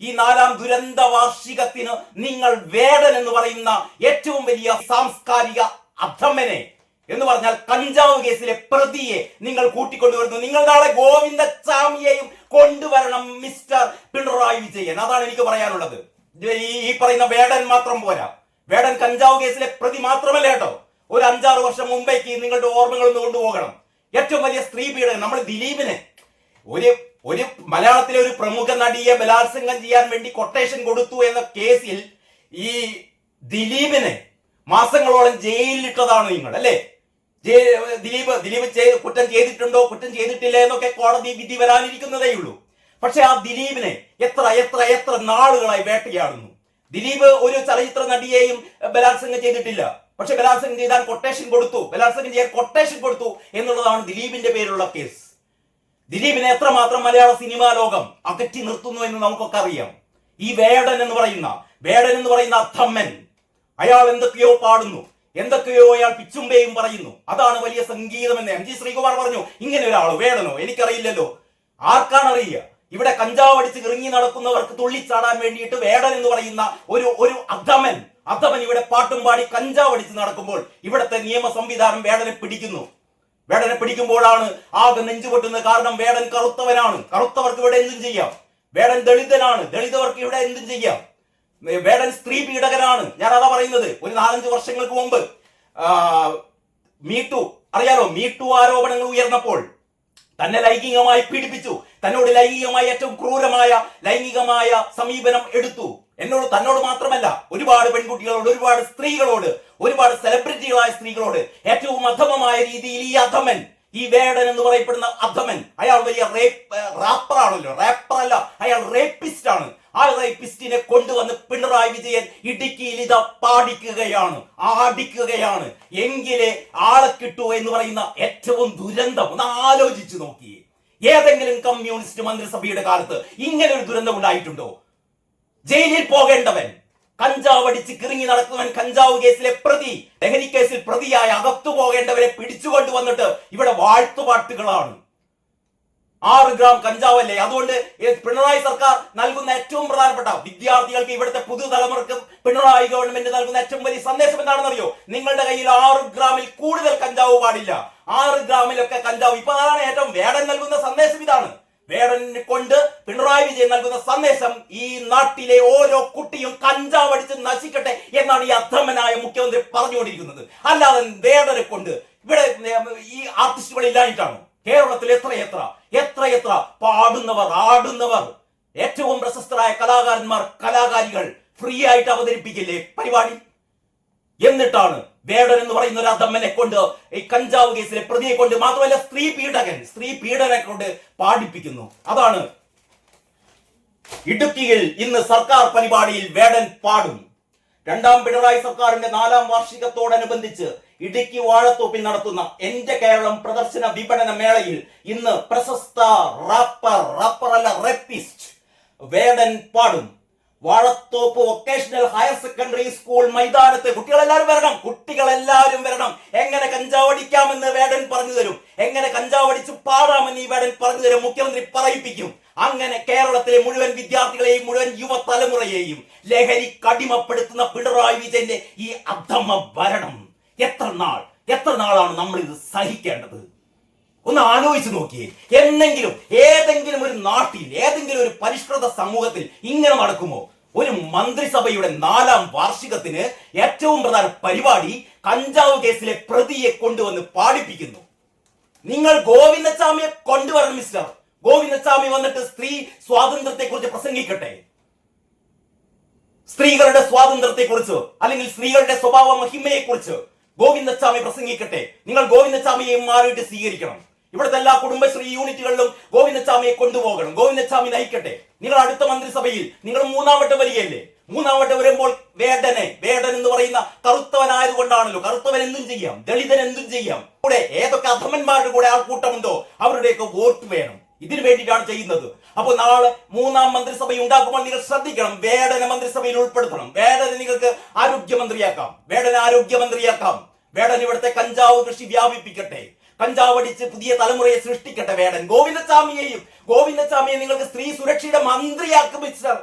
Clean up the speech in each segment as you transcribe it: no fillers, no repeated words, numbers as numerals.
ഈ നാലാം ദുരന്ത വാർഷികത്തിന് നിങ്ങൾ വേടൻ എന്ന് പറയുന്ന ഏറ്റവും വലിയ സാംസ്കാരിക അധമനെ എന്ന് പറഞ്ഞാൽ കഞ്ചാവ് കേസിലെ പ്രതിയെ നിങ്ങൾ കൂട്ടിക്കൊണ്ടുവരുന്നു. നിങ്ങൾ നാളെ ഗോവിന്ദസ്വാമിയെയും കൊണ്ടുവരണം മിസ്റ്റർ പിണറായി വിജയൻ. അതാണ് എനിക്ക് പറയാനുള്ളത്. ഈ പറയുന്ന വേടൻ മാത്രം പോരാ. വേടൻ കഞ്ചാവ് കേസിലെ പ്രതി മാത്രമല്ല കേട്ടോ. ഒരു 5-6 വർഷം മുമ്പേക്ക് നിങ്ങളുടെ ഓർമ്മകൾ ഒന്ന് കൊണ്ടുപോകണം. ഏറ്റവും വലിയ സ്ത്രീ പീഡനം, നമ്മൾ ദിലീപിനെ ഒരു മലയാളത്തിലെ ഒരു പ്രമുഖ നടിയെ ബലാത്സംഗം ചെയ്യാൻ വേണ്ടി കൊട്ടേഷൻ കൊടുത്തു എന്ന കേസിൽ ഈ ദിലീപിനെ മാസങ്ങളോളം ജയിലിലിട്ടതാണ് നിങ്ങൾ അല്ലേ? ദിലീപ് കുറ്റം ചെയ്തിട്ടുണ്ടോ കുറ്റം ചെയ്തിട്ടില്ല എന്നൊക്കെ കോടതി വിധി വരാനിരിക്കുന്നതേ ഉള്ളൂ. പക്ഷെ ആ ദിലീപിനെ എത്ര എത്ര എത്ര നാളുകളായി വേട്ടയാടുന്നു. ദിലീപ് ഒരു ചലച്ചിത്ര നടിയെയും ബലാത്സംഗം ചെയ്തിട്ടില്ല. പക്ഷെ ബലാത്സംഗം ചെയ്താൽ കൊട്ടേഷൻ കൊടുത്തു, ബലാത്സംഗം ചെയ്യാൻ കൊട്ടേഷൻ കൊടുത്തു എന്നുള്ളതാണ് ദിലീപിന്റെ പേരിലുള്ള കേസ്. ദിലീപിനെ എത്രമാത്രം മലയാള സിനിമാ ലോകം അകറ്റി നിർത്തുന്നു എന്ന് നമുക്കൊക്കെ അറിയാം. ഈ വേടൻ എന്ന് പറയുന്ന അധമ്മൻ, അയാൾ എന്തൊക്കെയോ പാടുന്നു, എന്തൊക്കെയോ അയാൾ പിച്ചുമ്പേയും പറയുന്നു. അതാണ് വലിയ സംഗീതമെന്ന് എം ജി ശ്രീകുമാർ പറഞ്ഞു. ഇങ്ങനെ ഒരാൾ വേടനോ? എനിക്കറിയില്ലല്ലോ. ആർക്കാണ് അറിയുക? ഇവിടെ കഞ്ചാവ് അടിച്ച് ഇറങ്ങി നടക്കുന്നവർക്ക് തുള്ളിച്ചാടാൻ വേണ്ടിയിട്ട് വേടൻ എന്ന് പറയുന്ന ഒരു അധമൻ ഇവിടെ പാട്ടും പാടി കഞ്ചാവ് അടിച്ച് നടക്കുമ്പോൾ ഇവിടുത്തെ നിയമ സംവിധാനം വേടനെ പിടിക്കുമ്പോഴാണ് ആകെ നെഞ്ചുപൊട്ടുന്നത്. കാരണം വേടൻ കറുത്തവനാണ്, കറുത്തവർക്ക് ഇവിടെ എന്തും ചെയ്യാം. വേടൻ ദളിതനാണ്, ദളിതവർക്ക് ഇവിടെ എന്തും ചെയ്യാം. വേടൻ സ്ത്രീ പീഡകനാണ്. ഞാൻ അതാ പറയുന്നത്. ഒരു 4-5 വർഷങ്ങൾക്ക് മുമ്പ് മീട്ടു അറിയാലോ, മീട്ടു ആരോപണങ്ങൾ ഉയർന്നപ്പോൾ തന്നെ ലൈംഗികമായി പീഡിപ്പിച്ചു, തന്നോട് ലൈംഗികമായ ഏറ്റവും ക്രൂരമായ ലൈംഗികമായ സമീപനം എടുത്തു. തന്നോട് മാത്രമല്ല, ഒരുപാട് പെൺകുട്ടികളോട്, ഒരുപാട് സ്ത്രീകളോട്, ഒരുപാട് സെലിബ്രിറ്റികളായ സ്ത്രീകളോട് ഏറ്റവും അധമമായ രീതിയിൽ ഈ അധമൻ, ഈ വേടൻ എന്ന് പറയപ്പെടുന്ന അധമൻ, അയാൾ വലിയ റാപ്പറാണല്ലോ, റാപ്പറല്ല, അയാൾ റേപ്പിസ്റ്റ് ആണ്. ആ റേപ്പിസ്റ്റിനെ കൊണ്ടുവന്ന് പിണറായി വിജയൻ ഇടുക്കിയിൽ ഇതാ പാടിക്കുകയാണ്, ആടിക്കുകയാണ്. എങ്കിലേ ആളെ കിട്ടൂ എന്ന് പറയുന്ന ഏറ്റവും ദുരന്തം ഒന്ന് ആലോചിച്ചു നോക്കിയേ. ഏതെങ്കിലും കമ്മ്യൂണിസ്റ്റ് മന്ത്രിസഭയുടെ കാലത്ത് ഇങ്ങനെ ഒരു ദുരന്തം ഉണ്ടായിട്ടുണ്ടോ? ജയിലിൽ പോകേണ്ടവൻ, കഞ്ചാവ് അടിച്ച് കിറങ്ങി നടക്കുന്നവൻ, കഞ്ചാവ് കേസിലെ പ്രതി, ലഹരി കേസിൽ പ്രതിയായ അകത്തു പോകേണ്ടവരെ പിടിച്ചുകൊണ്ട് വന്നിട്ട് ഇവിടെ വാഴ്ത്തുപാട്ടുകളാണ്. 6 ഗ്രാം കഞ്ചാവല്ലേ? അതുകൊണ്ട് പിണറായി സർക്കാർ നൽകുന്ന ഏറ്റവും പ്രധാനപ്പെട്ട വിദ്യാർത്ഥികൾക്ക്, ഇവിടുത്തെ പുതുതലമുറക്ക് പിണറായി ഗവൺമെന്റ് നൽകുന്ന ഏറ്റവും വലിയ സന്ദേശം എന്താണെന്നറിയോ? നിങ്ങളുടെ കയ്യിൽ 6 ഗ്രാമിൽ കൂടുതൽ കഞ്ചാവ് പാടില്ല. 6 ഗ്രാമിലൊക്കെ കഞ്ചാവ്. ഇപ്പൊ അതാണ് ഏറ്റവും വേടൻ നൽകുന്ന സന്ദേശം. ഇതാണ് വേടനെ കൊണ്ട് പിണറായി വിജയൻ നൽകുന്ന സന്ദേശം. ഈ നാട്ടിലെ ഓരോ കുട്ടിയും കഞ്ചാവ് അടിച്ച് നശിക്കട്ടെ എന്നാണ് ഈ അധമനായ മുഖ്യമന്ത്രി പറഞ്ഞുകൊണ്ടിരിക്കുന്നത്. അല്ലാതെ വേടനെ കൊണ്ട് ഇവിടെ ഈ ആർട്ടിസ്റ്റുകൾ ഇല്ലായിട്ടാണ്. കേരളത്തിൽ എത്ര പാടുന്നവർ, ആടുന്നവർ, ഏറ്റവും പ്രശസ്തരായ കലാകാരന്മാർ, കലാകാരികൾ ഫ്രീ ആയിട്ട് അവതരിപ്പിക്കില്ലേ പരിപാടി? എന്നിട്ടാണ് വേടൻ എന്ന് പറയുന്ന ഒരു അധമ്മനെ കൊണ്ട്, ഈ കഞ്ചാവ് കേസിലെ പ്രതിയെ കൊണ്ട്, മാത്രമല്ല സ്ത്രീ പീഡനെ കൊണ്ട് പാടിപ്പിക്കുന്നു. അതാണ് ഇടുക്കിയിൽ ഇന്ന് സർക്കാർ പരിപാടിയിൽ വേടൻ പാടും. 2ാം പിണറായി സർക്കാരിന്റെ 4ാം വാർഷികത്തോടനുബന്ധിച്ച് ഇടുക്കി വാഴത്തോപ്പിൽ നടത്തുന്ന എന്റെ കേരളം പ്രദർശന വിപണന മേളയിൽ ഇന്ന് പ്രശസ്ത റേപ്പിസ്റ്റ് വേടൻ പാടും. Vazhathoppu vocational higher secondary school മൈതാനത്ത് കുട്ടികളെല്ലാവരും വരണം. എങ്ങനെ കഞ്ചാവ് അടിക്കാമെന്ന് വേടൻ പറഞ്ഞു തരും. എങ്ങനെ കഞ്ചാവ് അടിച്ച് പാടാമെന്ന് ഈ വേടൻ പറഞ്ഞു തരും. മുഖ്യമന്ത്രി പറയിപ്പിക്കും. അങ്ങനെ കേരളത്തിലെ മുഴുവൻ വിദ്യാർത്ഥികളെയും, മുഴുവൻ യുവതലമുറയെയും ലഹരി കടിമപ്പെടുത്തുന്ന പിണറായി വിജയന്റെ ഈ അധമ ഭരണം എത്ര നാളാണ് നമ്മൾ ഇത് സഹിക്കേണ്ടത്? ഒന്ന് ആലോചിച്ച് നോക്കിയേ. ഏതെങ്കിലും ഒരു നാട്ടിൽ, ഏതെങ്കിലും ഒരു പരിഷ്കൃത സമൂഹത്തിൽ ഇങ്ങനെ നടക്കുമോ? ഒരു മന്ത്രിസഭയുടെ 4ാം വാർഷികത്തിന് ഏറ്റവും പ്രധാന പരിപാടി കഞ്ചാവ് കേസിലെ പ്രതിയെ കൊണ്ടുവന്ന് പാടിപ്പിക്കുന്നു. നിങ്ങൾ ഗോവിന്ദസ്വാമിയെ കൊണ്ടുവരണം മിസ്റ്റർ. ഗോവിന്ദസ്വാമി വന്നിട്ട് സ്ത്രീ സ്വാതന്ത്ര്യത്തെ കുറിച്ച് പ്രസംഗിക്കട്ടെ. സ്ത്രീകളുടെ സ്വാതന്ത്ര്യത്തെ കുറിച്ച്, അല്ലെങ്കിൽ സ്ത്രീകളുടെ സ്വഭാവ മഹിമയെ കുറിച്ച് ഗോവിന്ദസ്വാമി പ്രസംഗിക്കട്ടെ. നിങ്ങൾ ഗോവിന്ദസ്വാമിയെ മാറിയിട്ട് സ്വീകരിക്കണം. ഇവിടുത്തെ എല്ലാ കുടുംബശ്രീ യൂണിറ്റുകളിലും ഗോവിന്ദസ്വാമിയെ കൊണ്ടുപോകണം. ഗോവിന്ദസ്വാമി നയിക്കട്ടെ. നിങ്ങൾ അടുത്ത മന്ത്രിസഭയിൽ നിങ്ങൾ 3ാം വട്ടം വരികയല്ലേ? 3ാം വട്ടം വരുമ്പോൾ വേടൻ എന്ന് പറയുന്ന കറുത്തവനായതുകൊണ്ടാണല്ലോ. കറുത്തവൻ എന്തും ചെയ്യാം, ദളിതൻ എന്തും ചെയ്യാം. കൂടെ ഏതൊക്കെ അധമന്മാരുടെ കൂടെ ആൾക്കൂട്ടമുണ്ടോ അവരുടെയൊക്കെ വോട്ട് വേണം. ഇതിനു വേണ്ടിയിട്ടാണ് ചെയ്യുന്നത്. അപ്പോൾ നാളെ 3ാം മന്ത്രിസഭ ഉണ്ടാക്കുമ്പോൾ നിങ്ങൾ ശ്രദ്ധിക്കണം. വേടനെ മന്ത്രിസഭയിൽ ഉൾപ്പെടുത്തണം. വേടനെ നിങ്ങൾക്ക് ആരോഗ്യമന്ത്രിയാക്കാം. വേടൻ ഇവിടുത്തെ കഞ്ചാവ് കൃഷി വ്യാപിപ്പിക്കട്ടെ. കഞ്ചാവ് അടിച്ച് പുതിയ തലമുറയെ സൃഷ്ടിക്കട്ടെ വേടൻ. ഗോവിന്ദസ്വാമിയെ നിങ്ങൾക്ക് സ്ത്രീ സുരക്ഷയുടെ മന്ത്രിയാക്കും മിസ്റ്റർ.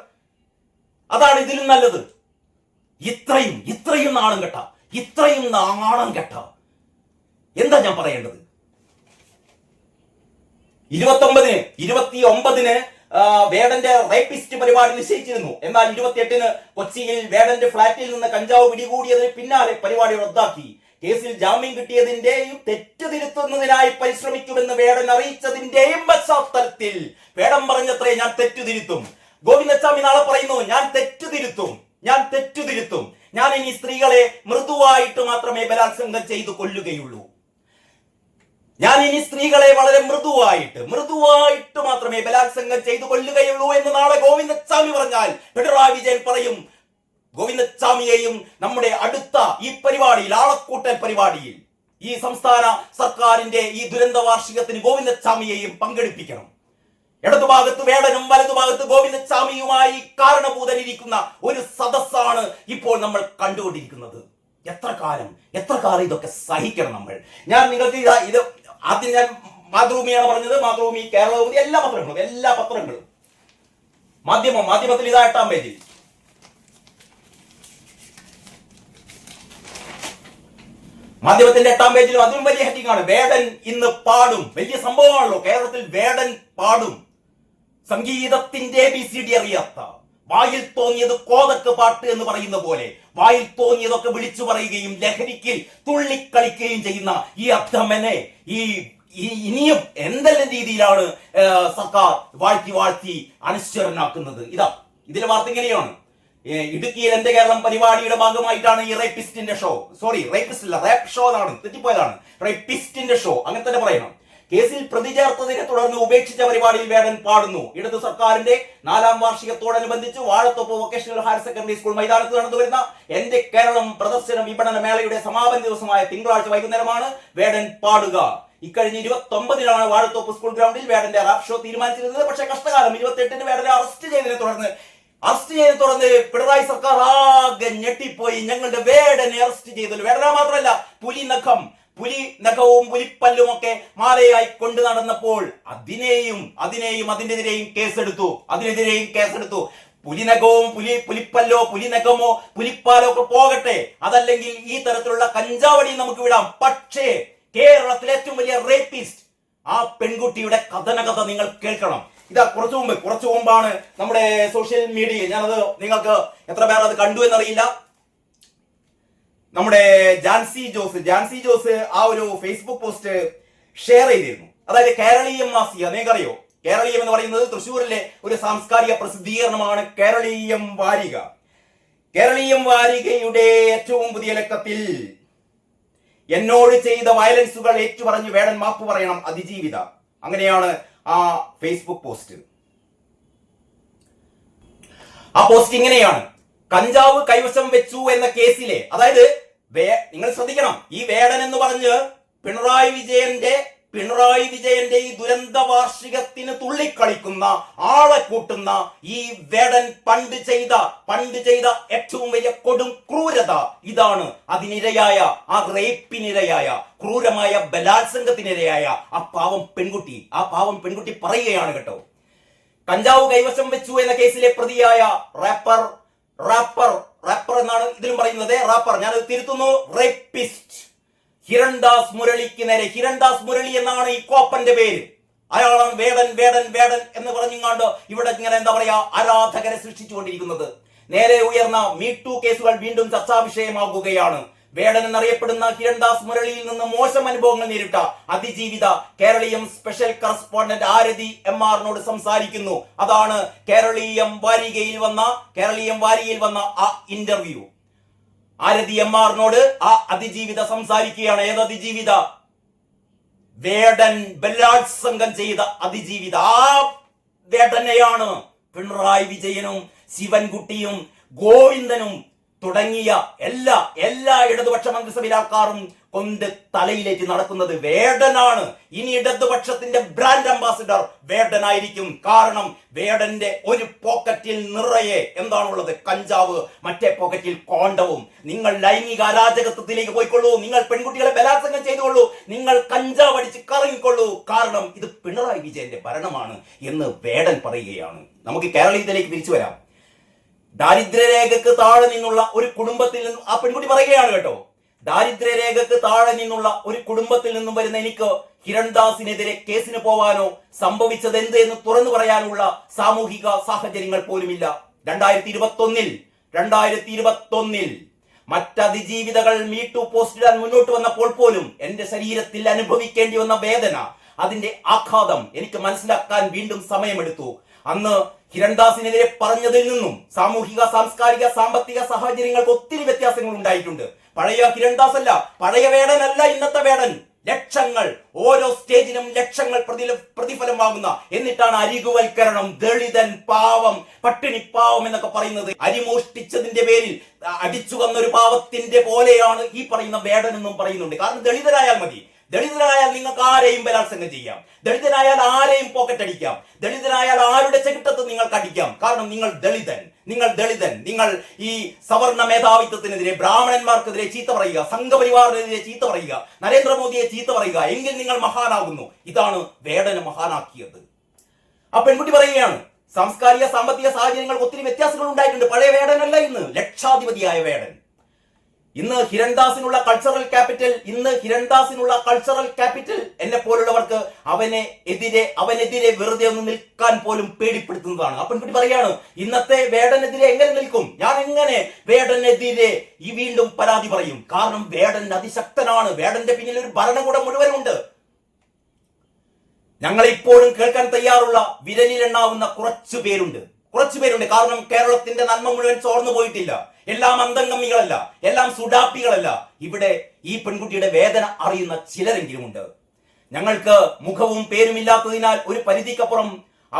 അതാണ് ഇതിലും നല്ലത്. ഇത്രയും നാണം കെട്ട, ഇത്രയും നാണം കെട്ട എന്താ ഞാൻ പറയേണ്ടത്? 29-ന് വേടന്റെ റേപ്പിസ്റ്റ് പരിപാടി നിശ്ചയിച്ചിരുന്നു. എന്നാൽ 28-ന് കൊച്ചിയിൽ വേടന്റെ ഫ്ളാറ്റിൽ നിന്ന് കഞ്ചാവ് പിടികൂടിയതിന് പിന്നാലെ പരിപാടി റദ്ദാക്കി. കേസിൽ ജാമ്യം കിട്ടിയതിന്റെയും തെറ്റ് തിരുത്തുന്നതിനായി പരിശ്രമിക്കുമെന്ന് വേടൻ അറിയിച്ചതിന്റെയും പശ്ചാത്തലത്തിൽ വേടൻ പറഞ്ഞത്രേ, ഞാൻ തെറ്റു തിരുത്തും. ഗോവിന്ദസ്വാമി നാളെ പറയുന്നു, ഞാൻ തെറ്റു തിരുത്തും. ഞാൻ ഇനി സ്ത്രീകളെ മൃദുവായിട്ട് മാത്രമേ ബലാത്സംഗം ചെയ്തു കൊല്ലുകയുള്ളൂ. ഞാൻ ഇനി സ്ത്രീകളെ വളരെ മൃദുവായിട്ട് മാത്രമേ ബലാത്സംഗം ചെയ്തു കൊല്ലുകയുള്ളൂ എന്ന് നാളെ ഗോവിന്ദസ്വാമി പറഞ്ഞാൽ പിണറായി വിജയൻ പറയും. ഗോവിന്ദസ്വാമിയെയും നമ്മുടെ അടുത്ത ഈ പരിപാടിയിൽ, ആളക്കൂട്ടൽ പരിപാടിയിൽ, ഈ സംസ്ഥാന സർക്കാരിന്റെ ഈ ദുരന്ത വാർഷികത്തിന് ഗോവിന്ദസ്വാമിയെയും പങ്കെടുപ്പിക്കണം. ഇടതുഭാഗത്ത് വേടനും വലതുഭാഗത്ത് ഗോവിന്ദസ്വാമിയുമായി കാരണഭൂതനിരിക്കുന്ന ഒരു സദസ്സാണ് ഇപ്പോൾ നമ്മൾ കണ്ടുകൊണ്ടിരിക്കുന്നത്. എത്ര കാലം ഇതൊക്കെ സഹിക്കണം നമ്മൾ? ഞാൻ നിങ്ങൾക്ക് ഇത് ആദ്യം ഞാൻ മാതൃഭൂമിയാണ് പറഞ്ഞത്. മാതൃഭൂമി, കേരളകൗമുദി, എല്ലാ പത്രങ്ങളും മാധ്യമത്തിൽ ഇതാ 8-ാം പേജിൽ മാധ്യമത്തിന്റെ 8-ാം പേജിൽ അതും വലിയ ഹെഡിംഗ് ആണ്. വേടൻ ഇന്ന് പാടും. വലിയ സംഭവമാണല്ലോ. കേരളത്തിൽ വേടൻ പാടും. സംഗീതത്തിന്റെ ABCD അറിയാത്ത, വായിൽ തോന്നിയത് കോതക്ക് പാട്ട് എന്ന് പറയുന്ന പോലെ വായിൽ തോന്നിയതൊക്കെ വിളിച്ചു പറയുകയും ലഹരിക്ക് തുള്ളിക്കളിക്കുകയും ചെയ്യുന്ന ഈ അധമനെ ഇനിയും എന്തെല്ലാം രീതിയിലാണ് സർക്കാർ വാഴ്ത്തി അനശ്വരനാക്കുന്നത്? ഇതിലെ വാർത്ത ഇങ്ങനെയാണ്. ഇടുക്കിയിൽ എന്റെ കേരളം പരിപാടിയുടെ ഭാഗമായിട്ടാണ് ഈ റേപ്പിസ്റ്റിന്റെ ഷോ, റേപ്പ് ഷോ എന്നാണ്, തെറ്റിപ്പോയതാണ്, റേപ്പിസ്റ്റിന്റെ ഷോ അങ്ങനെ തന്നെ പറയണം. കേസിൽ പ്രതി ചേർത്തതിനെ തുടർന്ന് ഉപേക്ഷിച്ച പരിപാടിയിൽ വേടൻ പാടുന്നു. ഇടതു സർക്കാരിന്റെ 4-ാം വാർഷികത്തോടനുബന്ധിച്ച് Vazhathoppu vocational higher secondary school മൈതാനത്ത് നടന്നുവരുന്ന എന്റെ കേരളം പ്രദർശന വിപണന മേളയുടെ സമാപന ദിവസമായ തിങ്കളാഴ്ച വൈകുന്നേരമാണ് വേടൻ പാടുക. ഇക്കഴിഞ്ഞ 29-നാണ് വാഴത്തോപ്പ് സ്കൂൾ ഗ്രൗണ്ടിൽ വേടന്റെ റാപ്പ് ഷോ തീരുമാനിച്ചിരുന്നത്. പക്ഷേ കഷ്ടകാലം 28-ന് വേടനെ അറസ്റ്റ് ചെയ്തതിനെ തുടർന്ന് പിണറായി സർക്കാർ ആകെ ഞെട്ടിപ്പോയി. ഞങ്ങളുടെ വേടനെ അറസ്റ്റ് ചെയ്തല്ലോ. വേടന മാത്രമല്ല, പുലിനഖവും പുലിപ്പല്ലും ഒക്കെ മാലയായി കൊണ്ടു നടന്നപ്പോൾ അതിനെതിരെയും കേസെടുത്തു. പുലിനഖവും പുലിനഖമോ പുലിപ്പാലോ ഒക്കെ പോകട്ടെ, അതല്ലെങ്കിൽ ഈ തരത്തിലുള്ള കഞ്ചാവടി നമുക്ക് വിടാം. പക്ഷേ കേരളത്തിലെ ഏറ്റവും വലിയ റേപ്പിസ്റ്റ് ആ പെൺകുട്ടിയുടെ കഥ നിങ്ങൾ കേൾക്കണം. ഇതാ കുറച്ചു മുമ്പാണ് നമ്മുടെ സോഷ്യൽ മീഡിയയിൽ, ഞാനത് നിങ്ങൾക്ക് എത്ര പേർ അത് കണ്ടു എന്നറിയില്ല, നമ്മുടെ ജാൻസി ജോസ് ആ ഒരു ഫേസ്ബുക്ക് പോസ്റ്റ് ഷെയർ ചെയ്തിരുന്നു. അതായത് കേരളീയം മാസിക, നിങ്ങൾക്കറിയോ? കേരളീയം എന്ന് പറയുന്നത് തൃശ്ശൂരിലെ ഒരു സാംസ്കാരിക പ്രസിദ്ധീകരണമാണ് കേരളീയം വാരികയുടെ ഏറ്റവും പുതിയ ലക്കത്തിൽ എന്നോട് ചെയ്ത വയലൻസുകൾ ഏറ്റുപറഞ്ഞ് വേടൻ മാപ്പ് പറയണം അതിജീവിത. അങ്ങനെയാണ് ആ ഫേസ്ബുക്ക് പോസ്റ്റ്. ആ പോസ്റ്റ് ഇങ്ങനെയാണ്: കഞ്ചാവ് കൈവശം വെച്ചു എന്ന കേസിലെ, അതായത് നിങ്ങൾ ശ്രദ്ധിക്കണം, ഈ വേടൻ എന്ന് പറഞ്ഞ് പിണറായി വിജയന്റെ ഈ ദുരന്ത വാർഷികത്തിന് തുള്ളിക്കളിക്കുന്ന, ആളെ കൂട്ടുന്ന ഈ വേടൻ പണ്ട് ചെയ്ത ഏറ്റവും വലിയ കൊടും ക്രൂരത ഇതാണ്. അതിനിരയായ, ആ റേപ്പിനിരയായ, ക്രൂരമായ ബലാത്സംഗത്തിനിരയായ ആ പാവം പെൺകുട്ടി പറയുകയാണ് കേട്ടോ. കഞ്ചാവ് കൈവശം വെച്ചു എന്ന കേസിലെ പ്രതിയായ റാപ്പർ എന്നാണ് ഇതിലും പറയുന്നത്. ഞാനത് തിരുത്തുന്നു, റേപ്പിസ്റ്റ് ഹിരൺദാസ് മുരളിക്ക് നേരെ, ഹിരൺദാസ് മുരളി എന്നാണ് ഈ കോപ്പന്റെ പേര്. അയാളാണ് വേടൻ എന്ന് പറഞ്ഞിങ്ങാണ്ട് ഇവിടെ ഇങ്ങനെ എന്താ പറയാ ആരാധകരെ സൃഷ്ടിച്ചുകൊണ്ടിരിക്കുന്നത്. നേരെ ഉയർന്ന മീടു കേസുകൾ വീണ്ടും ചർച്ചാ വിഷയമാകുകയാണ്. വേടൻ എന്നറിയപ്പെടുന്ന ഹിരൺദാസ് മുരളിയിൽ നിന്ന് മോശം അനുഭവങ്ങൾ നേരിട്ട അതിജീവിത കേരളീയം സ്പെഷ്യൽ കറസ്പോണ്ടന്റ് ആരതി MR സംസാരിക്കുന്നു. അതാണ് കേരളീയം വാരികയിൽ വന്ന ആ ഇന്റർവ്യൂ. ആരതി MR ആ അതിജീവിത സംസാരിക്കുകയാണ്. ഏത് അതിജീവിത? വേടൻ ബലാത്സംഗം ചെയ്ത അതിജീവിത. ആ വേടനെയാണ് പിണറായി വിജയനും ശിവൻകുട്ടിയും ഗോവിന്ദനും തുടങ്ങിയ എല്ലാ ഇടതുപക്ഷ മന്ത്രിസഭയിലെ ആൾക്കാരും കൊണ്ട് തലയിലേറ്റ് നടക്കുന്നത്. വേടനാണ്. ഇനി ഇടതുപക്ഷത്തിന്റെ ബ്രാൻഡ് അംബാസിഡർ വേടനായിരിക്കും. കാരണം വേടന്റെ ഒരു പോക്കറ്റിൽ നിറയെ എന്താണുള്ളത്? കഞ്ചാവ്, മറ്റേ പോക്കറ്റിൽ കോണ്ടവും. നിങ്ങൾ ലൈംഗിക അരാജകത്വത്തിലേക്ക് പോയിക്കൊള്ളൂ, നിങ്ങൾ പെൺകുട്ടികളെ ബലാത്സംഗം ചെയ്തുകൊള്ളൂ, നിങ്ങൾ കഞ്ചാവ് അടിച്ച് കറങ്ങിക്കൊള്ളൂ. കാരണം ഇത് പിണറായി വിജയന്റെ ഭരണമാണ് എന്ന് വേടൻ പറയുകയാണ്. നമുക്ക് കേരളത്തിലേക്ക് തിരിച്ചു വരാം. ദാരിദ്ര്യരേഖക്ക് താഴെ നിന്നുള്ള ഒരു കുടുംബത്തിൽ നിന്നും ആ പെൺകുട്ടി പറയുകയാണ് കേട്ടോ, ദാരിദ്ര്യരേഖക്ക് താഴെ നിന്നുള്ള ഒരു കുടുംബത്തിൽ നിന്നും വരുന്ന എനിക്ക് ഹിരൺദാസിനെതിരെ കേസിന് പോവാനോ സംഭവിച്ചത് എന്ത് എന്ന് തുറന്നു പറയാനുള്ള സാമൂഹിക സാഹചര്യങ്ങൾ പോലുമില്ല. 2021 മറ്റതിജീവിതകൾ മീറ്റു പോസ്റ്റ് ഇടാൻ മുന്നോട്ട് വന്നപ്പോൾ പോലും എന്റെ ശരീരത്തിൽ അനുഭവിക്കേണ്ടി വന്ന വേദന, അതിന്റെ ആഘാതം എനിക്ക് മനസ്സിലാക്കാൻ വീണ്ടും സമയമെടുത്തു. അന്ന് ഹിരൺദാസിനെതിരെ പറഞ്ഞതിൽ നിന്നും സാമൂഹിക, സാംസ്കാരിക, സാമ്പത്തിക സാഹചര്യങ്ങൾക്ക് ഒത്തിരി വ്യത്യാസങ്ങൾ ഉണ്ടായിട്ടുണ്ട്. പഴയ ഹിരൺദാസ് അല്ല, പഴയ വേടനല്ല ഇന്നത്തെ വേടൻ. ലക്ഷങ്ങൾ, ഓരോ സ്റ്റേജിനും ലക്ഷങ്ങൾ പ്രതിഫലം വാങ്ങുന്ന, എന്നിട്ടാണ് അരികുവൽക്കരണം, ദളിതൻ, പാവം, പട്ടിണി പാവം എന്നൊക്കെ പറയുന്നത്. അരിമോഷ്ടിച്ചതിന്റെ പേരിൽ അടിച്ചു വന്നൊരു പാവത്തിന്റെ പോലെയാണ് ഈ പറയുന്ന വേടൻ എന്നും പറയുന്നുണ്ട്. കാരണം ദളിതരായാൽ മതി, ദളിതനായാൽ നിങ്ങൾക്ക് ആരെയും ബലാത്സംഗം ചെയ്യാം, ദളിതനായാൽ ആരെയും പോക്കറ്റ് അടിക്കാം, ദളിതനായാൽ ആരുടെ ചെകിട്ടത്ത് നിങ്ങൾക്ക് അടിക്കാം. കാരണം നിങ്ങൾ ദളിതൻ. നിങ്ങൾ ഈ സവർണ മേധാവിത്വത്തിനെതിരെ, ബ്രാഹ്മണന്മാർക്കെതിരെ ചീത്ത പറയുക, സംഘപരിവാറിനെതിരെ ചീത്ത പറയുക, നരേന്ദ്രമോദിയെ ചീത്ത പറയുക, എങ്കിൽ നിങ്ങൾ മഹാനാകുന്നു. ഇതാണ് വേടന് മഹാനാക്കിയത്. ആ പെൺകുട്ടി പറയുകയാണ്, സാംസ്കാരിക, സാമ്പത്തിക സാഹചര്യങ്ങൾക്ക് ഒത്തിരി വ്യത്യാസങ്ങൾ ഉണ്ടായിട്ടുണ്ട്. പഴയ വേടനല്ല ഇന്ന്, ലക്ഷാധിപതിയായ വേടൻ. ഇന്ന് ഹിരൺദാസിനുള്ള കൾച്ചറൽ ക്യാപിറ്റൽ എന്നെ പോലുള്ളവർക്ക് അവനെതിരെ വെറുതെ ഒന്ന് നിൽക്കാൻ പോലും പേടിപ്പെടുത്തുന്നതാണ്. ആ പെൺകുട്ടി പറയാണ്, ഇന്നത്തെ വേടനെതിരെ എങ്ങനെ നിൽക്കും ഞാൻ? എങ്ങനെ വേടനെതിരെ വീണ്ടും പരാതി പറയും? കാരണം വേടൻ അതിശക്തനാണ്. വേടന്റെ പിന്നിൽ ഒരു ഭരണകൂടം മുഴുവനുണ്ട്. ഞങ്ങൾ ഇപ്പോഴും കേൾക്കാൻ തയ്യാറുള്ള വിരലിലെണ്ണാവുന്ന കുറച്ചു പേരുണ്ട്. കാരണം കേരളത്തിന്റെ നന്മ മുഴുവൻ ചോർന്നു പോയിട്ടില്ല. എല്ലാം അന്തംഗമികളല്ല, എല്ലാം സുഡാപ്പികളല്ല. ഇവിടെ ഈ പെൺകുട്ടിയുടെ വേദന അറിയുന്ന ചിലരെങ്കിലും ഉണ്ട്. ഞങ്ങൾക്ക് മുഖവും പേരുമില്ലാത്തതിനാൽ ഒരു പരിധിക്കപ്പുറം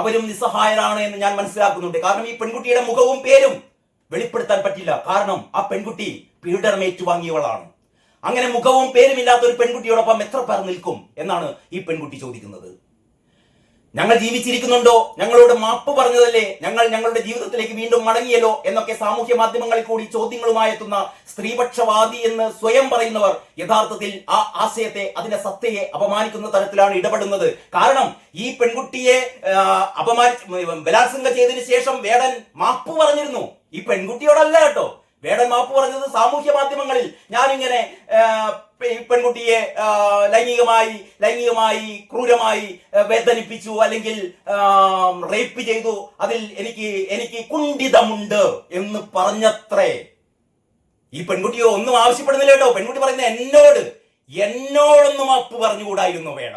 അവരും നിസ്സഹായരാണ് എന്ന് ഞാൻ മനസ്സിലാക്കുന്നുണ്ട്. കാരണം ഈ പെൺകുട്ടിയുടെ മുഖവും പേരും വെളിപ്പെടുത്താൻ പറ്റില്ല. കാരണം ആ പെൺകുട്ടി പീഡനം ഏറ്റുവാങ്ങിയവളാണ്. അങ്ങനെ മുഖവും പേരുമില്ലാത്ത ഒരു പെൺകുട്ടിയോടൊപ്പം എത്ര പേർ നിൽക്കും എന്നാണ് ഈ പെൺകുട്ടി ചോദിക്കുന്നത്. ഞങ്ങൾ ജീവിച്ചിരിക്കുന്നുണ്ടോ? ഞങ്ങളോട് മാപ്പ് പറഞ്ഞതല്ലേ? ഞങ്ങളുടെ ജീവിതത്തിലേക്ക് വീണ്ടും മടങ്ങിയല്ലോ എന്നൊക്കെ സാമൂഹ്യ മാധ്യമങ്ങളിൽ കൂടി ചോദ്യങ്ങളുമായി എത്തുന്ന സ്ത്രീപക്ഷവാദി എന്ന് സ്വയം പറയുന്നവർ യഥാർത്ഥത്തിൽ ആ ആശയത്തെ, അതിന്റെ സത്തയെ അപമാനിക്കുന്ന തരത്തിലാണ് ഇടപെടുന്നത്. കാരണം ഈ പെൺകുട്ടിയെ ബലാത്സംഗം ചെയ്തതിനു ശേഷം വേടൻ മാപ്പ് പറഞ്ഞിരുന്നു. ഈ പെൺകുട്ടിയോടല്ല കേട്ടോ. വേടൻ മാപ്പ് പറഞ്ഞത് സാമൂഹ്യ മാധ്യമങ്ങളിൽ, ഞാനിങ്ങനെ പെൺകുട്ടിയെ ലൈംഗികമായി ക്രൂരമായി വേദനിപ്പിച്ചു, അല്ലെങ്കിൽ റേപ്പ് ചെയ്തു, അതിൽ എനിക്ക് കുണ്ഠിതമുണ്ട് എന്ന് പറഞ്ഞത്രേ. ഈ പെൺകുട്ടിയോ ഒന്നും ആവശ്യപ്പെടുന്നില്ല കേട്ടോ. പെൺകുട്ടി പറയുന്നത് എന്നോടൊന്നും മാപ്പ് പറഞ്ഞുകൂടായിരുന്നു വേട.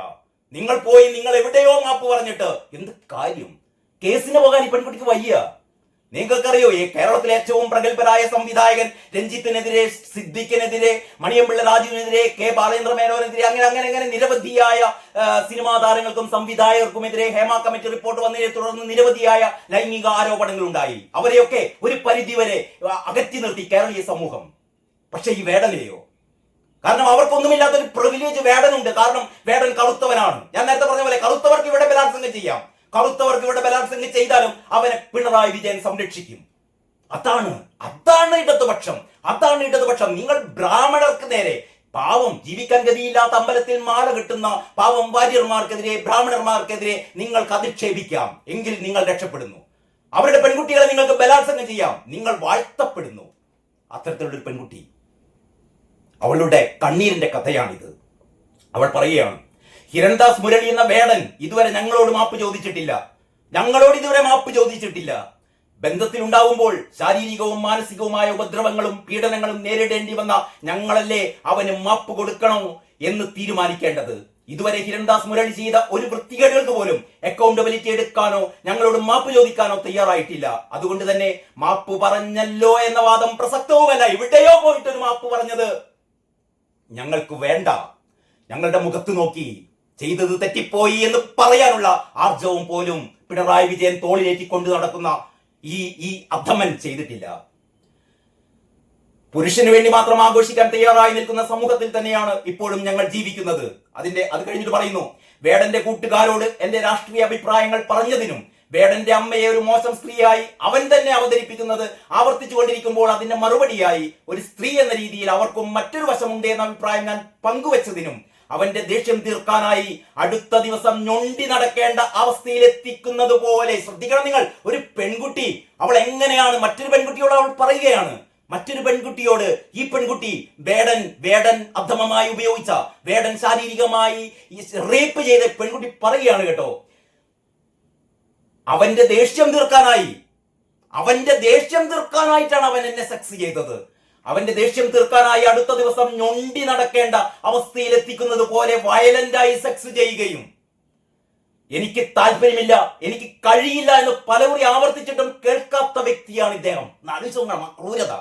നിങ്ങൾ എവിടെയോ മാപ്പ് പറഞ്ഞിട്ട് എന്ത് കാര്യം? കേസിന് പോകാൻ ഈ പെൺകുട്ടിക്ക് വയ്യ. നിങ്ങൾക്കറിയോ, ഈ കേരളത്തിലെ ഏറ്റവും പ്രഗത്ഭരായ സംവിധായകൻ രഞ്ജിത്തിനെതിരെ, സിദ്ദിഖിനെതിരെ, മണിയമ്പിള്ള രാജുവിനെതിരെ, കെ ബാലേന്ദ്ര മേനോനെതിരെ, അങ്ങനെ നിരവധിയായ സിനിമാ താരങ്ങൾക്കും സംവിധായകർക്കുമെതിരെ ഹേമ കമ്മിറ്റി റിപ്പോർട്ട് വന്നതിനെ തുടർന്ന് നിരവധിയായ ലൈംഗിക ആരോപണങ്ങൾ ഉണ്ടായി. അവരെയൊക്കെ ഒരു പരിധിവരെ അകറ്റി നിർത്തി കേരളീയ സമൂഹം. പക്ഷെ ഈ വേടനെയോ? കാരണം അവർക്കൊന്നുമില്ലാത്തൊരു പ്രിവിലേജ് വേടനുണ്ട്. കാരണം വേടൻ കറുത്തവനാണ്. ഞാൻ നേരത്തെ പറഞ്ഞ പോലെ കറുത്തവർക്ക് ഇവിടെ ബലാത്സംഗം ചെയ്യാം. കറുത്തവർക്ക് ഇവിടെ ബലാത്സംഗം ചെയ്താലും അവനെ പിണറായി വിജയൻ സംരക്ഷിക്കും. അതാണ് ഇടതുപക്ഷം. നിങ്ങൾ ബ്രാഹ്മണർക്ക് നേരെ, പാവം ജീവിക്കാൻ ഗതിയില്ലാത്ത അമ്പലത്തിൽ മാല കെട്ടുന്ന പാവം വാര്യർമാർക്കെതിരെ, ബ്രാഹ്മണർമാർക്കെതിരെ നിങ്ങൾക്ക് അധിക്ഷേപിക്കാം. എങ്കിൽ നിങ്ങൾ രക്ഷപ്പെടുന്നു. അവരുടെ പെൺകുട്ടികളെ നിങ്ങൾക്ക് ബലാത്സംഗം ചെയ്യാം. നിങ്ങൾ വാഴ്ത്തപ്പെടുന്നു. അത്തരത്തിലുള്ളൊരു പെൺകുട്ടി, അവളുടെ കണ്ണീരിന്റെ കഥയാണിത്. അവൾ പറയുകയാണ്, ഹിരൺദാസ് മുരളി എന്ന വേടൻ ഇതുവരെ ഞങ്ങളോട് മാപ്പ് ചോദിച്ചിട്ടില്ല. ബന്ധത്തിൽ ഉണ്ടാവുമ്പോൾ ശാരീരികവും മാനസികവുമായ ഉപദ്രവങ്ങളും പീഡനങ്ങളും നേരിടേണ്ടി വന്ന ഞങ്ങളല്ലേ അവന് മാപ്പ് കൊടുക്കണോ എന്ന് തീരുമാനിക്കേണ്ടത്. ഇതുവരെ ഹിരൺദാസ് മുരളി ചെയ്ത ഒരു വൃത്തികേടുകൾക്ക് പോലും അക്കൗണ്ടബിലിറ്റി എടുക്കാനോ ഞങ്ങളോട് മാപ്പ് ചോദിക്കാനോ തയ്യാറായിട്ടില്ല. അതുകൊണ്ട് തന്നെ മാപ്പ് പറഞ്ഞല്ലോ എന്ന വാദം പ്രസക്തവുമല്ല. എവിടെയോ പോയിട്ടൊരു മാപ്പ് പറഞ്ഞത് ഞങ്ങൾക്ക് വേണ്ട. ഞങ്ങളുടെ മുഖത്ത് നോക്കി ചെയ്തത് തെറ്റിപ്പോയി എന്ന് പറയാനുള്ള ആർജവും പോലും പിണറായി വിജയൻ തോളിലേറ്റിക്കൊണ്ട് നടക്കുന്ന ഈ അധമൻ ചെയ്തിട്ടില്ല. പുരുഷന് വേണ്ടി മാത്രം ആഘോഷിക്കാൻ തയ്യാറായി നിൽക്കുന്ന സമൂഹത്തിൽ തന്നെയാണ് ഇപ്പോഴും ഞങ്ങൾ ജീവിക്കുന്നത്. അത് കഴിഞ്ഞിട്ട് പറയുന്നു, വേടന്റെ കൂട്ടുകാരോട് എന്റെ രാഷ്ട്രീയ അഭിപ്രായങ്ങൾ പറഞ്ഞതിനും വേടന്റെ അമ്മയെ ഒരു മോശം സ്ത്രീയായി അവൻ തന്നെ അവതരിപ്പിക്കുന്നത് ആവർത്തിച്ചുകൊണ്ടിരിക്കുമ്പോൾ അതിന്റെ മറുപടിയായി ഒരു സ്ത്രീ എന്ന രീതിയിൽ അവർക്കും മറ്റൊരു വശമുണ്ട് എന്ന അഭിപ്രായം ഞാൻ പങ്കുവച്ചതിനും അവന്റെ ദേഷ്യം തീർക്കാനായി അടുത്ത ദിവസം ഞൊണ്ടി നടക്കേണ്ട അവസ്ഥയിലെത്തിക്കുന്നത് പോലെ. ശ്രദ്ധിക്കണം നിങ്ങൾ, ഒരു പെൺകുട്ടി അവൾ എങ്ങനെയാണ് മറ്റൊരു പെൺകുട്ടിയോട് അവൾ പറയുകയാണ്. മറ്റൊരു പെൺകുട്ടിയോട് ഈ പെൺകുട്ടി വേടൻ അധമമായി ഉപയോഗിച്ച, വേടൻ ശാരീരികമായി റേപ്പ് ചെയ്ത പെൺകുട്ടി പറയുകയാണ് കേട്ടോ, അവന്റെ ദേഷ്യം തീർക്കാനായിട്ടാണ് അവൻ എന്നെ സെക്സ് ചെയ്തത്. അവന്റെ ദേഷ്യം തീർക്കാനായി അടുത്ത ദിവസം ഞൊണ്ടി നടക്കേണ്ട അവസ്ഥയിലെത്തിക്കുന്നത് പോലെ വയലന്റായി സെക്സ് ചെയ്യുകയും, എനിക്ക് താല്പര്യമില്ല, എനിക്ക് കഴിയില്ല എന്ന് പലകുറി ആവർത്തിച്ചിട്ടും കേൾക്കാത്ത വ്യക്തിയാണ് ഇദ്ദേഹം. ക്രൂരത.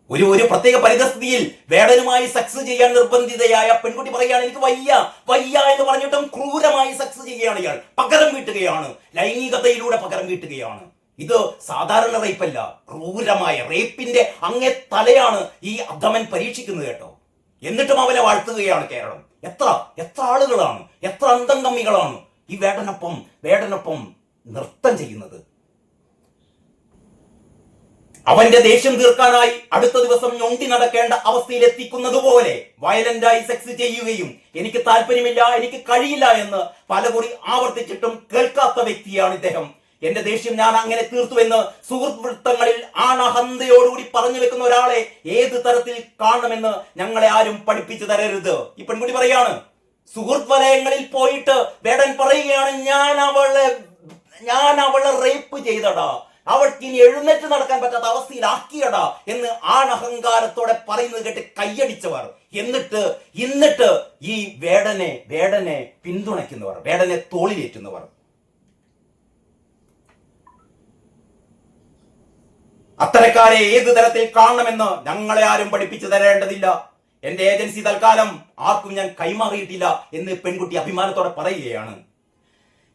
ഒരു പ്രത്യേക പരിതസ്ഥിതിയിൽ വേടനുമായി സെക്സ് ചെയ്യാൻ നിർബന്ധിതയായ പെൺകുട്ടി പറയുകയാണ്, എനിക്ക് വയ്യ എന്ന് പറഞ്ഞിട്ടും ക്രൂരമായി സെക്സ് ചെയ്യുകയാണ് ഇയാൾ. പകരം വീട്ടുകയാണ്, ലൈംഗികതയിലൂടെ പകരം വീട്ടുകയാണ്. ഇത് സാധാരണ റേപ്പല്ല, ക്രൂരമായ റേപ്പിന്റെ അങ്ങേ തലയാണ് ഈ അധമൻ പരീക്ഷിക്കുന്നത് കേട്ടോ. എന്നിട്ടും അവനെ വാഴ്ത്തുകയാണ് കേരളം. എത്ര ആളുകളാണ്, എത്ര അന്തംഗമ്മികളാണ് ഈ വേടനൊപ്പം നൃത്തം ചെയ്യുന്നത്. അവന്റെ ദേഷ്യം തീർക്കാനായി അടുത്ത ദിവസം ഞൊണ്ടി നടക്കേണ്ട അവസ്ഥയിലെത്തിക്കുന്നത് പോലെ വയലന്റായി സെക്സ് ചെയ്യുകയും, എനിക്ക് താല്പര്യമില്ല, എനിക്ക് കഴിയില്ല എന്ന് പലകുറി ആവർത്തിച്ചിട്ടും കേൾക്കാത്ത വ്യക്തിയാണ് ഇദ്ദേഹം. എന്റെ ദേഷ്യം ഞാൻ അങ്ങനെ തീർത്തുവെന്ന് സുഹൃത്ത് വൃത്തങ്ങളിൽ ആണഹന്തയോടുകൂടി പറഞ്ഞു വെക്കുന്ന ഒരാളെ ഏത് തരത്തിൽ കാണണമെന്ന് ഞങ്ങളെ ആരും പഠിപ്പിച്ചു തരരുത്. ഈ പെൺകുട്ടി പറയാണ്, സുഹൃത്ത് വലയങ്ങളിൽ പോയിട്ട് വേടൻ പറയുകയാണ്, ഞാൻ അവളെ റേപ്പ് ചെയ്തടാ, അവൾക്ക് ഇനി എഴുന്നേറ്റ് നടക്കാൻ പറ്റാത്ത അവസ്ഥയിലാക്കിയടാ എന്ന് ആണഹങ്കാരത്തോടെ പറയുന്നത് കേട്ട് കയ്യടിച്ചവർ, എന്നിട്ട് ഈ വേടനെ പിന്തുണയ്ക്കുന്നവർ, വേടനെ തോളിലേറ്റുന്നവർ. അത്തരക്കാരെ ഏത് തരത്തിൽ കാണണമെന്ന് ഞങ്ങളെ ആരും പഠിപ്പിച്ചു തരേണ്ടതില്ല. എന്റെ ഏജൻസി തൽക്കാലം ആർക്കും ഞാൻ കൈമാറിയിട്ടില്ല എന്ന് പെൺകുട്ടി അഭിമാനത്തോടെ പറയുകയാണ്.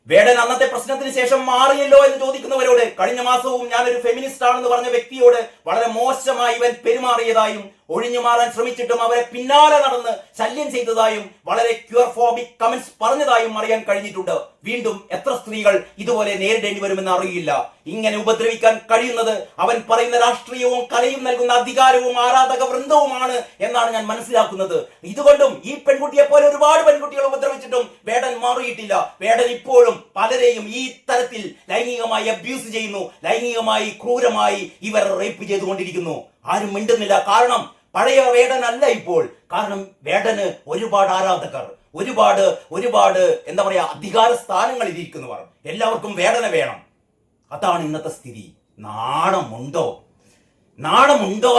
വേടൻ അന്നത്തെ പ്രശ്നത്തിന് ശേഷം മാറിയല്ലോ എന്ന് ചോദിക്കുന്നവരോട്, കഴിഞ്ഞ മാസവും ഞാനൊരു ഫെമിനിസ്റ്റ് ആണെന്ന് പറഞ്ഞ വ്യക്തിയോട് വളരെ മോശമായി ഇവൻ പെരുമാറിയതായും, ഒഴിഞ്ഞു മാറാൻ ശ്രമിച്ചിട്ടും അവരെ പിന്നാലെ നടന്ന് ശല്യം ചെയ്തതായും, വളരെ ക്യൂർഫോബിക് കമന്റ്സ് പറഞ്ഞതായും അറിയാൻ കഴിഞ്ഞിട്ടുണ്ട്. വീണ്ടും എത്ര സ്ത്രീകൾ ഇതുപോലെ നേരിടേണ്ടി വരുമെന്ന് അറിയില്ല. ഇങ്ങനെ ഉപദ്രവിക്കാൻ കഴിയുന്നത് അവൻ പറയുന്ന രാഷ്ട്രീയവും കലയും നൽകുന്ന അധികാരവും ആരാധക വൃന്ദവുമാണ് എന്നാണ് ഞാൻ മനസ്സിലാക്കുന്നത്. ഇതുകൊണ്ടും ഈ പെൺകുട്ടിയെ പോലെ ഒരുപാട് പെൺകുട്ടികൾ ഉപദ്രവിച്ചിട്ടും വേടൻ മാറിയിട്ടില്ല. വേടൻ ഇപ്പോഴും പലരെയും ഈ തരത്തിൽ ലൈംഗികമായി അബ്യൂസ് ചെയ്യുന്നു, ലൈംഗികമായി ക്രൂരമായി ഇവർ റേപ്പ് ചെയ്തുകൊണ്ടിരിക്കുന്നു. ആരും മിണ്ടുന്നില്ല. കാരണം പഴയ വേടനല്ല ഇപ്പോൾ. കാരണം വേടന് ഒരുപാട് ആരാധകർ, ഒരുപാട് എന്താ പറയാ, അധികാര സ്ഥാനങ്ങളിൽ ഇരിക്കുന്നവർ. എല്ലാവർക്കും വേടനെ വേണം. അതാണ് ഇന്നത്തെ സ്ഥിതി. നാണമുണ്ടോ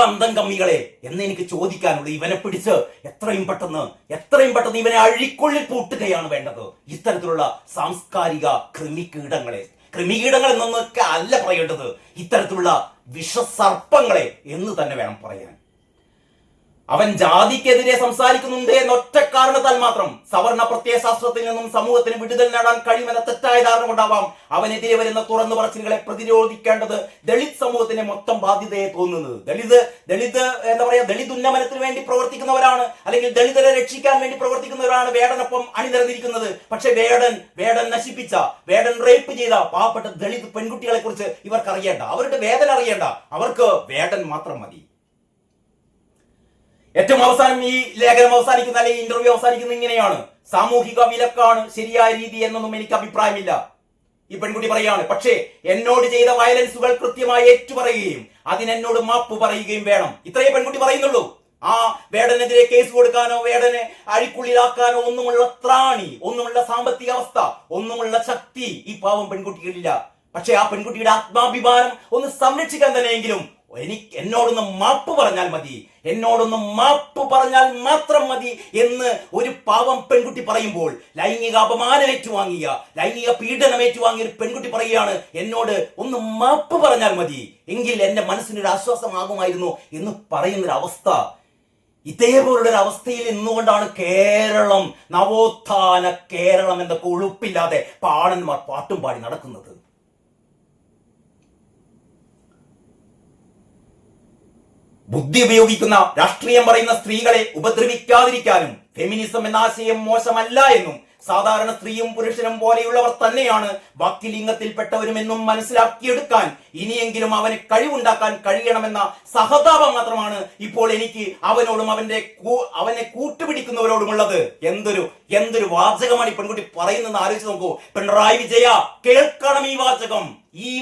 അന്തംഗമ്മികളെ എന്ന് എനിക്ക് ചോദിക്കാനുള്ളൂ. ഇവനെ പിടിച്ച് എത്രയും പെട്ടെന്ന് ഇവനെ അഴിക്കുള്ളിൽ പൂട്ടുകയാണ് വേണ്ടത്. ഇത്തരത്തിലുള്ള സാംസ്കാരിക കൃമികീടങ്ങൾ എന്നൊക്കെ അല്ല പറയേണ്ടത്, ഇത്തരത്തിലുള്ള വിഷസർപ്പങ്ങളെ എന്ന് തന്നെ വേണം പറയാൻ. അവൻ ജാതിക്കെതിരെ സംസാരിക്കുന്നുണ്ട് എന്നൊറ്റ കാരണത്താൽ മാത്രം സവർണ പ്രത്യയശാസ്ത്രത്തിൽ നിന്നും സമൂഹത്തിന് വിടുതൽ നേടാൻ കഴിയുമെന്ന തെറ്റായ ധാരണ കൊണ്ടാവാം അവനെതിരെ വരുന്ന തുറന്നു പറച്ചിലുകളെ പ്രതിരോധിക്കേണ്ടത് ദളിത് സമൂഹത്തിന്റെ മൊത്തം ബാധ്യതയെ തോന്നുന്നത്. ദളിത് ഉന്നമനത്തിന് വേണ്ടി പ്രവർത്തിക്കുന്നവരാണ്, അല്ലെങ്കിൽ ദളിതരെ രക്ഷിക്കാൻ വേണ്ടി പ്രവർത്തിക്കുന്നവരാണ് വേടനൊപ്പം അണിനിരന്നിരിക്കുന്നത്. പക്ഷെ വേടൻ നശിപ്പിച്ച, വേടൻ റേപ്പ് ചെയ്ത പാവപ്പെട്ട ദളിത് പെൺകുട്ടികളെ കുറിച്ച് ഇവർക്ക് അറിയേണ്ട, അവരുടെ വേദന അറിയേണ്ട. അവർക്ക് വേടൻ മാത്രം മതി. ഏറ്റവും അവസാനം ഈ ലേഖനം അവസാനിക്കുന്ന, അല്ലെങ്കിൽ ഇന്റർവ്യൂ അവസാനിക്കുന്ന ഇങ്ങനെയാണ്: സാമൂഹിക വിലക്കാണ് ശരിയായ രീതി എന്നൊന്നും എനിക്ക് അഭിപ്രായമില്ല. ഈ പെൺകുട്ടി പറയാണ്, പക്ഷേ എന്നോട് ചെയ്ത വയലൻസുകൾ കൃത്യമായി ഏറ്റുപറയുകയും അതിനെന്നോട് മാപ്പ് പറയുകയും വേണം. ഇത്രയേ പെൺകുട്ടി പറയുന്നുള്ളൂ. ആ വേടനെതിരെ കേസ് കൊടുക്കാനോ വേടനെ അഴിക്കുള്ളിലാക്കാനോ ഒന്നുമുള്ള ത്രാണി, ഒന്നുമുള്ള സാമ്പത്തിക അവസ്ഥ, ഒന്നുമുള്ള ശക്തി ഈ പാവം പെൺകുട്ടികളില്ല. പക്ഷെ ആ പെൺകുട്ടിയുടെ ആത്മാഭിമാനം ഒന്ന് സംരക്ഷിക്കാൻ തന്നെയെങ്കിലും എന്നോടൊന്ന് മാപ്പ് പറഞ്ഞാൽ മാത്രം മതി എന്ന് ഒരു പാവം പെൺകുട്ടി പറയുമ്പോൾ, ലൈംഗിക അപമാനം ഏറ്റുവാങ്ങിയ, ലൈംഗിക പീഡനം ഏറ്റുവാങ്ങിയ ഒരു പെൺകുട്ടി പറയുകയാണ്, എന്നോട് ഒന്ന് മാപ്പ് പറഞ്ഞാൽ മതി, എങ്കിൽ എന്റെ മനസ്സിനൊരു ആശ്വാസമാകുമായിരുന്നു എന്ന് പറയുന്നൊരവസ്ഥ. ഇതേപോലുള്ളൊരു അവസ്ഥയിൽ നിന്നുകൊണ്ടാണ് കേരളം, നവോത്ഥാന കേരളം എന്നൊക്കെ ഉളുപ്പില്ലാതെ പാണന്മാർ പാട്ടും പാടി നടക്കുന്നത്. ബുദ്ധി ഉപയോഗിക്കുന്ന, രാഷ്ട്രീയം പറയുന്ന സ്ത്രീകളെ ഉപദ്രവിക്കാതിരിക്കാനും, ഫെമിനിസം എന്ന ആശയം മോശമല്ല എന്നും സാധാരണ സ്ത്രീയും പുരുഷനും പോലെയുള്ളവർ തന്നെയാണ് ബാക്കി ലിംഗത്തിൽപ്പെട്ടവരുമെന്നും മനസ്സിലാക്കിയെടുക്കാൻ ഇനിയെങ്കിലും അവന് കഴിവുണ്ടാക്കാൻ കഴിയണമെന്ന സഹതാപം മാത്രമാണ് ഇപ്പോൾ എനിക്ക് അവനോടും അവനെ കൂട്ടുപിടിക്കുന്നവരോടുമുള്ളത്. എന്തൊരു വാചകമാണ് ഈ പെൺകുട്ടി പറയുന്നതെന്ന് ആലോചിച്ച് നോക്കൂ. പിണറായി വിജയ, കേൾക്കണം ഈ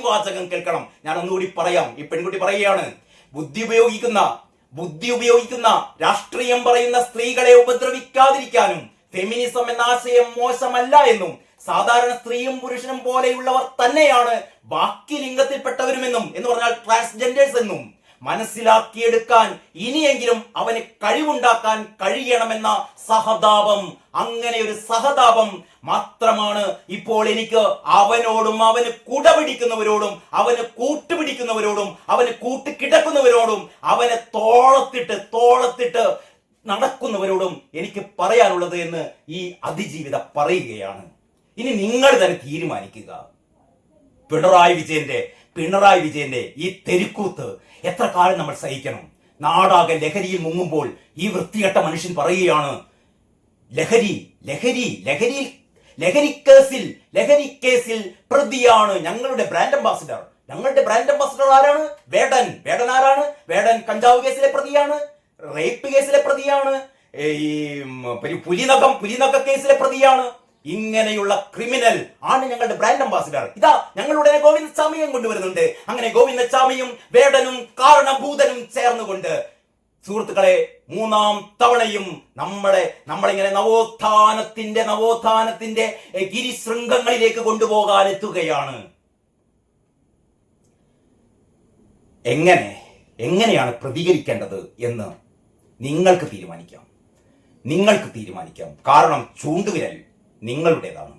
വാചകം കേൾക്കണം. ഞാൻ ഒന്നുകൂടി പറയാം. ഈ പെൺകുട്ടി പറയുകയാണ്, ബുദ്ധി ഉപയോഗിക്കുന്ന രാഷ്ട്രീയം പറയുന്ന സ്ത്രീകളെ ഉപദ്രവിക്കാതിരിക്കാനും ഫെമിനിസം എന്ന ആശയം മോശമല്ല എന്നും സാധാരണ സ്ത്രീയും പുരുഷനും പോലെയുള്ളവർ തന്നെയാണ് ബാക്കി ലിംഗത്തിൽപ്പെട്ടവരുമെന്നും എന്ന് പറഞ്ഞാൽ ട്രാൻസ്ജെൻഡേഴ്സ് എന്നും മനസ്സിലാക്കിയെടുക്കാൻ ഇനിയെങ്കിലും അവന് കഴിവുണ്ടാക്കാൻ കഴിയണമെന്ന സഹതാപം, അങ്ങനെ ഒരു സഹതാപം മാത്രമാണ് ഇപ്പോൾ എനിക്ക് അവനോടും അവന് കുടപിടിക്കുന്നവരോടും അവന് കൂട്ടുപിടിക്കുന്നവരോടും അവന് കൂട്ടുകിടക്കുന്നവരോടും അവനെ തോളത്തിട്ട് നടക്കുന്നവരോടും എനിക്ക് പറയാനുള്ളത് എന്ന് ഈ അതിജീവിത പറയുകയാണ്. ഇനി നിങ്ങൾ തന്നെ തീരുമാനിക്കുക. പിണറായി വിജയന്റെ ഈ തെരുക്കൂത്ത് എത്ര കാലം നമ്മൾ സഹിക്കണം? നാടാകെ ലഹരിയിൽ മുങ്ങുമ്പോൾ ഈ വൃത്തികെട്ട മനുഷ്യൻ പറയുകയാണ്, ലഹരി കേസിൽ പ്രതിയാണ് ഞങ്ങളുടെ ബ്രാൻഡ് അംബാസിഡർ ആരാണ്? വേടൻ ആരാണ്? വേടൻ കഞ്ചാവ് കേസിലെ പ്രതിയാണ്, റേപ്പ് കേസിലെ പ്രതിയാണ്, ഈ പുലിനഖ കേസിലെ പ്രതിയാണ്. ഇങ്ങനെയുള്ള ക്രിമിനൽ ആണ് ഞങ്ങളുടെ ബ്രാൻഡ് അംബാസിഡർ. ഇതാ ഞങ്ങളുടെ ഗോവിന്ദസ്വാമിയും കൊണ്ടുവരുന്നുണ്ട്. അങ്ങനെ ഗോവിന്ദസ്വാമിയും വേടനും കാരണഭൂതനും ചേർന്നുകൊണ്ട് സുഹൃത്തുക്കളെ മൂന്നാം തവണയും നമ്മളിങ്ങനെ നവോത്ഥാനത്തിന്റെ ഗിരിശൃംഗങ്ങളിലേക്ക് കൊണ്ടുപോകാൻ എത്തുകയാണ്. എങ്ങനെയാണ് പ്രതികരിക്കേണ്ടത് എന്ന് നിങ്ങൾക്ക് തീരുമാനിക്കാം. കാരണം ചൂണ്ടുവിരൽ നിങ്ങളുടേതാണ്.